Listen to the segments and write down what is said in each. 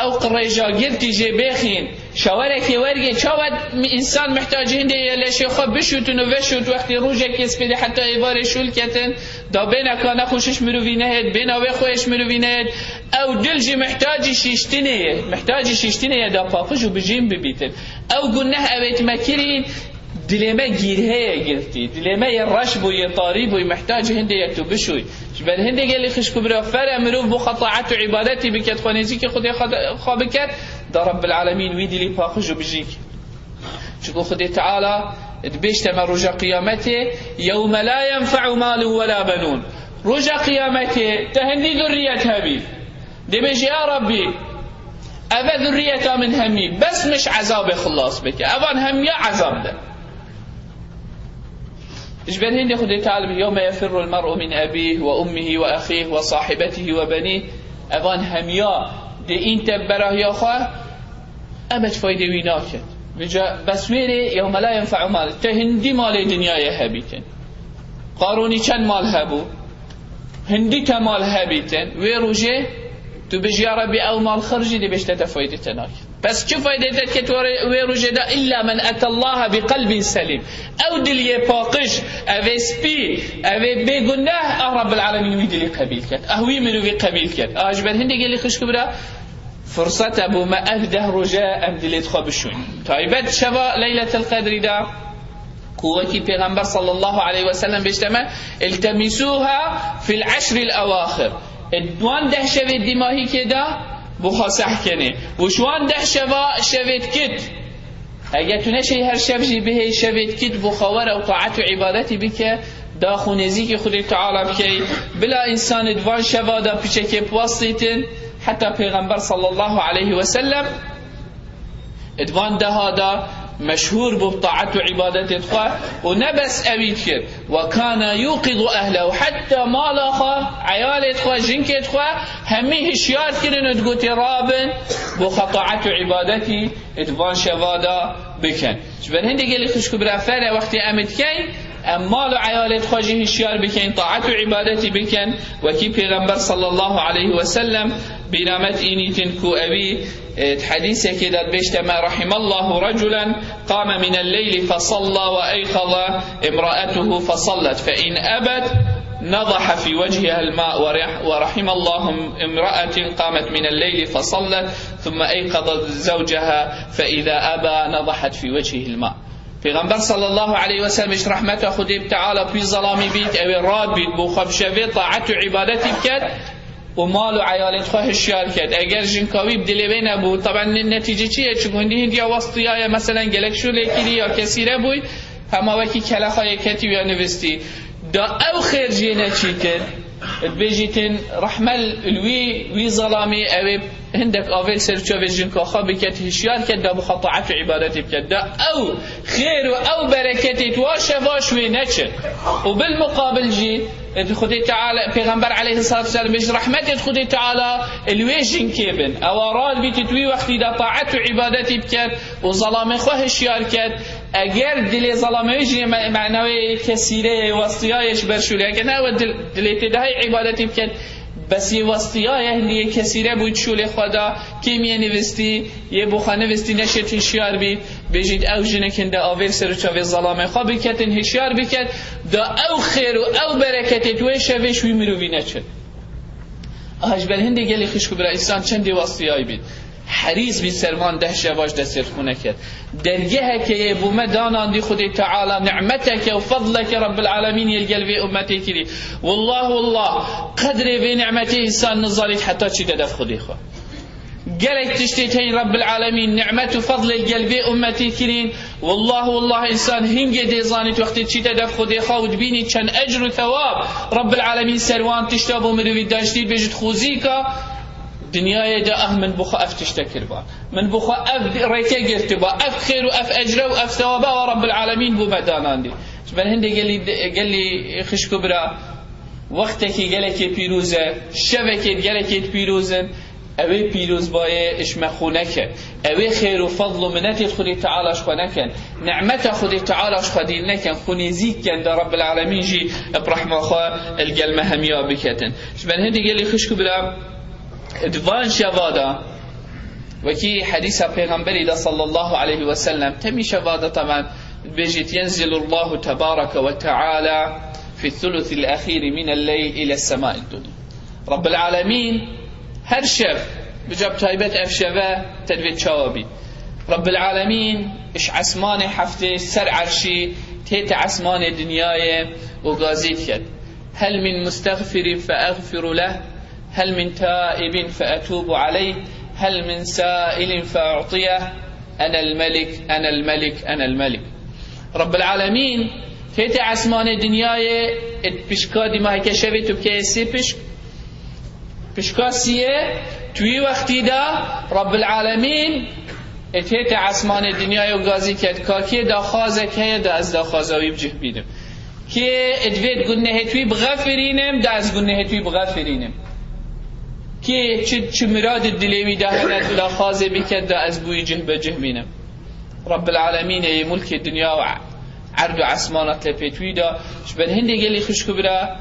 او قريجا قلتي جي بيخين شوارك ورقه شود انسان محتاج هندي ليش خب بشوتن وبشوت وقت روجه كيس بده حتى ايوار شولكتن دا بينا كان خوشش مروینه بينا و خوش مروینه او دلجي محتاج شیشتنه دا پاقش و بجیم ببیتن او گنه اویت مکرین دلما گیره گرفتی دلما رش بوی طاری بوی محتاج هنده یکتو بشوی بل هنده گلی خشکو برا فر مروف بو خطاعت و عبادتی بکت خانیزی که خودی خواب کت دا رب العالمین وی دلی پاقش و بجیک چکو خودی تعالی دبیشت من رجا قیامته یوم لا ينفع مال ولا بنون رجا قیامته تهندی ذریت هبی دبیش یا ربی أبا ذرية من همي بس مش عذاب خلاص بك أبان هم يا عذاب ده إجبر هندي خدي تعالى يوم يفر المرء من أبيه وأمه وأخيه وصاحبته وبنيه أبان هم يا دي إنت براه يا خواه أبد فايدة ويناكت بس ويري يوم لا ينفع مال تهندي مال دنيا يهبيتن قاروني كان مال هبو هندي كمال هبيتن ويروجه تو بجي يا ربي او مال خرجي دي باش تفايدة تناك بس شو فايدتك ويروجه دا الا من اتى الله بقلب سليم او دليه باقش اوي سبي اوي بيغناه رب العالمين ويدلي قبيل كات اهوي منو في قبيل كات اجبر هندي قال لي خش كبرى فرصه ابو ما اهده رجاء ام دلي تخبشون طيب شبا ليله القدر دا قوتي پیغمبر صلى الله عليه وسلم بيجتمع التمسوها في العشر الاواخر دوان ده شوید دیماهی که دا بخواسح کنه و شوان ده شوید کت اگر تو نشی هر شب جی به شوید کت بخوار و طاعت و عبادتی بکه دا خونزی که خود تعالی بکی بلا انسان دوان شوا دا پیچه که پواستیتن حتی پیغمبر صلی الله علیه وسلم دوان ده ها دا مشهور بطاعت و عبادت خواه و نبس اوید کرد و کانا یوقظ اهله حتی مالا خواه عیالت خواه جنکت خواه همه هشیار کردن و دگوتی رابن بخطاعت و عبادتی ادوان شوادا بکن جبر هنده گلی خوشکو برافره وقتی امید کن مال و عیالت خواه جی هشیار بکن طاعت و عبادتی بکن و کی پیغمبر صلی الله علیه وسلم برامت اینی تنکو اوی حديث كده بيجتمع رحم الله رجلا قام من الليل فصلى وأيقظ امرأته فصلت فإن أبت نضح في وجهها الماء ورحم الله امرأة قامت من الليل فصلت ثم أيقظت زوجها فإذا أبى نضحت في وجهه الماء پیغمبر صلی الله علیه و سلم رحمت خودی تعالی بی ظلامی بیت او راد بیت بو خبشوی طاعت و عبادتی بکد و مال و عیالت خواه شیار کرد اگر جنکاوی بدلی نبود طبعا نتیجه چیه چون هندی یا واسطیای مثلا گلک شو لیکیری یا کسیره بوی همه وکی کلخای کتی یا نوستی دا او خیر جینه چی کرد بيجيتن رحمل الوي وي ظلامي او هندك اول سرچو جنكو خو بكت هشيار كدا بخطعت عبادتي بكدا او خير او بركتي تواش وي نچ وبالمقابل جي خدي تعالى پیغمبر عليه الصلاه والسلام بيج رحمت خدي تعالى الوي جنكيبن اوارال بتتوي وقت دا طاعت عبادتي بكت وظلام خو هشيار كد اگر دل ظلامه معنوی کثیره واسطیایش برشوله که نه دل تدهای عبادتی بکن بس یه واسطیای اهلی کثیره بود شوله خدا که میه نوستی یه بخانه نوستی نشد هشیار بید بجید او جنه کنده آویل سر چاوی ظلامه خواه بکتن هشیار بکت دا او خیر و او برکت توی شویش وی مروی نچد آهش بل هنده گلی خشکو برای انسان چندی واسطیای بید حریص بی سرمان ده شواش دستر خونه کرد درگه که یه بومه دانان دی خودی تعالی نعمتك و فضلك رب العالمین یلگل وی امتی کری والله قدر وی نعمتی انسان نظالیت حتی چی دف خودی خواه قالك تشتيتين رب العالمين نعمة وفضل القلب أمتي كرين والله إنسان هم قد يظاني وقت تشيتا دف خدي خاود بيني كان أجر وثواب رب العالمين سروان تشتابو مروي داشتيد بيجد خوزيكا دنياي دا من بخو اف تشتكر با من بخو اف ريكا قرت با اف خير واف اجر واف ثواب ورب العالمين بو مدانان دي بل هندي قال لي خش كبرى وقتك قال لك بيروزه شبكه قال لك بيروزن اوي بيروز باي اشمخونك اوي خير وفضل ومنات خدي تعالى شخنكن نعمته خدي تعالى شخدينكن خنيزيك كان دا رب العالمين جي برحمه خا القلمه هميا بكتن بل هندي قال لي خش كبرى ادوان شوادا وكي حديث پیغمبر صلى الله عليه وسلم تمشى بعد طبعا بيجت ينزل الله تبارك وتعالى في الثلث الأخير من الليل إلى السماء الدنيا. رب العالمين هر شب بجاب تايبت أفشبه تدويت شوابي. رب العالمين إش عسمان حفته سر عرشي تيت عسمان الدنيا وغازيت يد. هل من مستغفر فأغفر له، هل من تائب فأتوب عليه، هل من سائل فأعطيه، أنا الملك أنا الملك أنا الملك. رب العالمين تيت عسمان الدنيا بشكادي ما هيك شبه تبكي بشكاسية توي وقتی دا رب العالمین اتیت عسمان دنیای و گازی کد کاکی دا خازه که دا از دا خازوی بجه بیدم که ادوید گنه هتوی بغفرینم دا از گنه هتوی بغفرینم که چه مراد دلیوی دا هند دا خازه بکد دا از بوی جه بجه بینم. رب العالمین ای ملک دنیا و عرض و عسمانات لپیتوی دا شبن هنده گلی خوشکو برا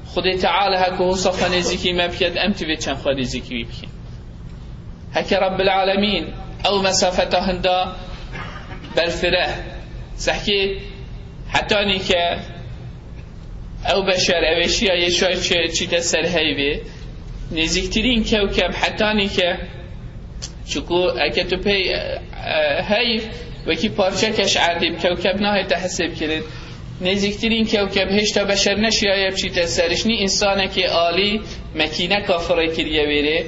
خود تعالی هکو حصفا نزیکی مبکد امتوی چند خود نزیکی بکن هک رب العالمین او مسافتا هندا برفره سحکی حتانی که او بشر اوشی های شای چیت سر هیوی نزیکترین کوکب حتانی که چکو اگه تو پی هیو وکی پارچه کش عردی کوکب نهی تحسب کرد نزیکترین کوکب هشتا بشر نشیایب چی تسرش نی انسانه که عالی مکینه کافره کریه بیره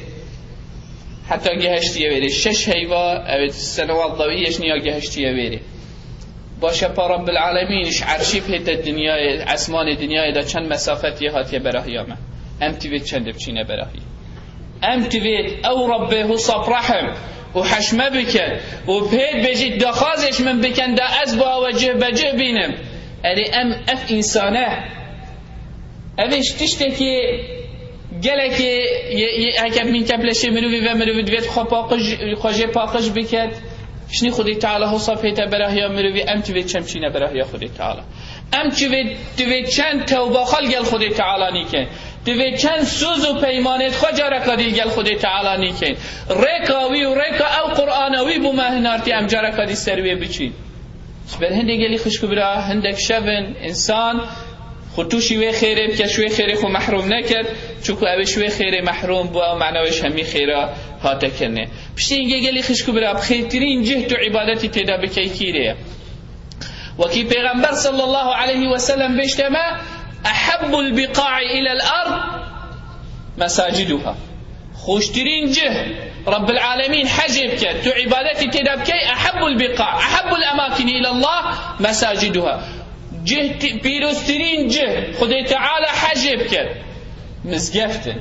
حتی گهشتیه بیره 6 هیوا او سنوات ضوئیش نیا گهشتیه بیره باشه پا رب العالمینش عرشی پیت دنیای عسمان دنیای دا چند مسافتی هاتیه براهیامه امتوید چند بچینه براهی امتوید او ربه حصاب رحم و حشمه بکن و پید بجید دخازش من بکن دا از با وجه بجه بینم اری ام اف انسانه اوش تشتکی گلکی هکب من کبلشه مروی و مروی دوید خواجه پاقش بکد شنی خودی تعالی حصا پیتا براهیا مروی ام توید چمچینه براهیا خودی تعالی ام توید چند توبه خلقل خودی تعالی نیکن دوید چند سوز و پیمانت خجا رکادی گل خودی تعالی نیکن ریکاوی و ریکا او قرآنوی بو مهنارتی ام جا رکادی سروی بچین بر هندی گلی خوشکو برا هندک شون انسان خودتو شوی خیره بکه شوی خیره خو محروم نکرد چونکو او شوی خیره محروم بو او معنوش همی خیره هاته کنه پشتی اینگه گلی خوشکو برا بخیرترین جهد و عبادتی تیدا بکی کیره وکی پیغمبر صلی الله علیه وسلم بشتما احب البقاع الى الارض مساجدها خوشترین جه رب العالمين حجب كد تو عبادتي تدبكي أحب البقاع أحب الأماكن إلى الله مساجدها جه بيروسترين جه خدي تعالى حجب كد مزقفتن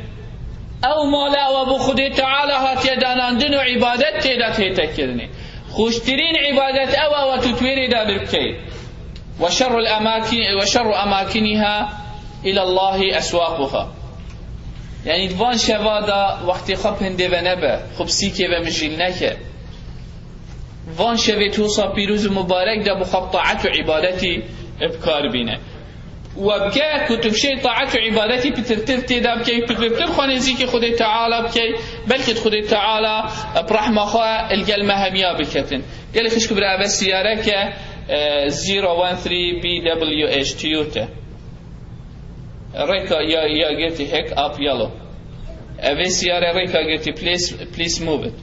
أو مالا وابو خدي تعالى هات يداناندن عبادت تدات هيتكرني خوشترين عبادت أو وتتويري دابركي وشر أماكنها إلى الله أسواقها یعنی دوان شوادا وقتی خواب هنده و نبه خوب سیکه و مجیل نکه وان شوی توصا پیروز مبارک دا بخواب طاعت و عبادتی ابکار بینه و بکه کتب شی طاعت و عبادتی پترتر تیدا بکی پترتر خوانیزی که خود تعالی بکی بلکه خود تعالی برحمه خواه الگلمه همیا بکتن گلی خشک برای اول سیاره که 013 BWH تیوته Reka, ya get heck up yellow. Avesiare Reka get please move it.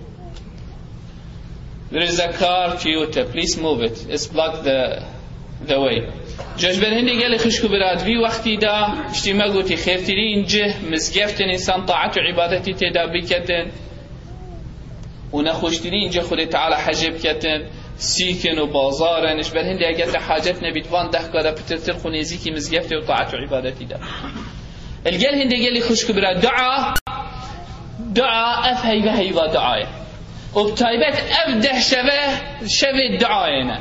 There is a car Toyota, please move it. It's blocked the way. جاش بر هندی گلی خشکو براد وی وقتی دا اشتیما گوتی خیرترین جه مزگفتن انسان طاعت و عبادتی تدا بکتن و نخوشترین جه خود تعالی حجب کتن سیکن و بازارنش بر هندی اگر حاجت نبید وان ده کادا پترتر خونیزی که مزگفت و طاعت و عبادتی دا الگل هندی گلی خوشکو برا دعا اف هیوه دعای و بطایبت اف ده شوه دعاینا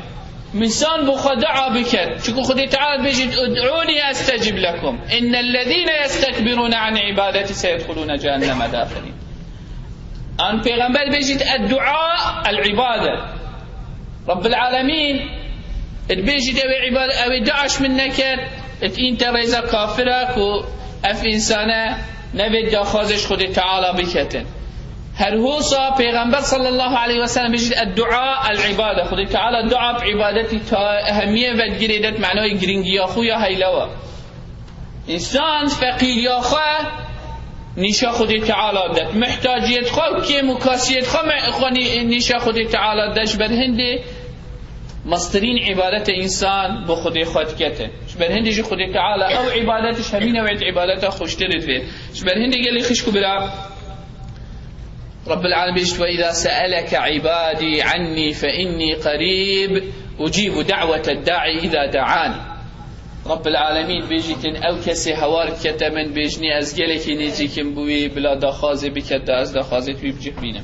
منسان بخوا دعا بکد چکو خودی تعالی بجید ادعونی استجب لکم ان الذين يستكبرون عن عبادتي سيدخلون جهنم داخلين ان پیغمبر بجید الدعاء العباده رب العالمين تبيجي دوي عبادة أو دعش منك أنت ريزا كافرك وأف إنسانة نبي دخازش خد تعالى بكتن هر هوسا پیغمبر صلی الله علیه و سلم بجید الدعاء العباده، خدای تعالی دعا بعبادتی تا اهمیه و گریدت معنای گرینگی خو یا هیلوا انسان فقیر یا خو نیشا خدای تعالی داد محتاجیت خو که مکاسیت خو نیشا خدای تعالی داش بر هنده مصدرین عبادت انسان با خدای خود کته بر هنده جو خدای تعالی او عبادتش همین نوع عبادت خوشترد وی بر هنده گلی خشکو برا رب العالمين وإذا سألك عبادي عني فإني قريب أجيب دعوة الداعي إذا دعان. رب العالمين بيجيتن أو كسي هوار كتمن بيجني أزجلك نيجيكم بوي بلا دخازي بكدا أز دخازي توي بجحبينم.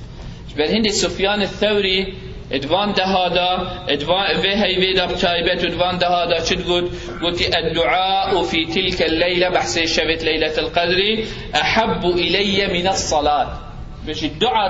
بل هندي سفيان الثوري ادوان دهادا ادوان وهي ويدا بتايبت ادوان دهادا شد قلت الدعاء في تلك الليلة بحسي شبت ليلة القدر أحب إلي من الصلاة. بيجي الدعاء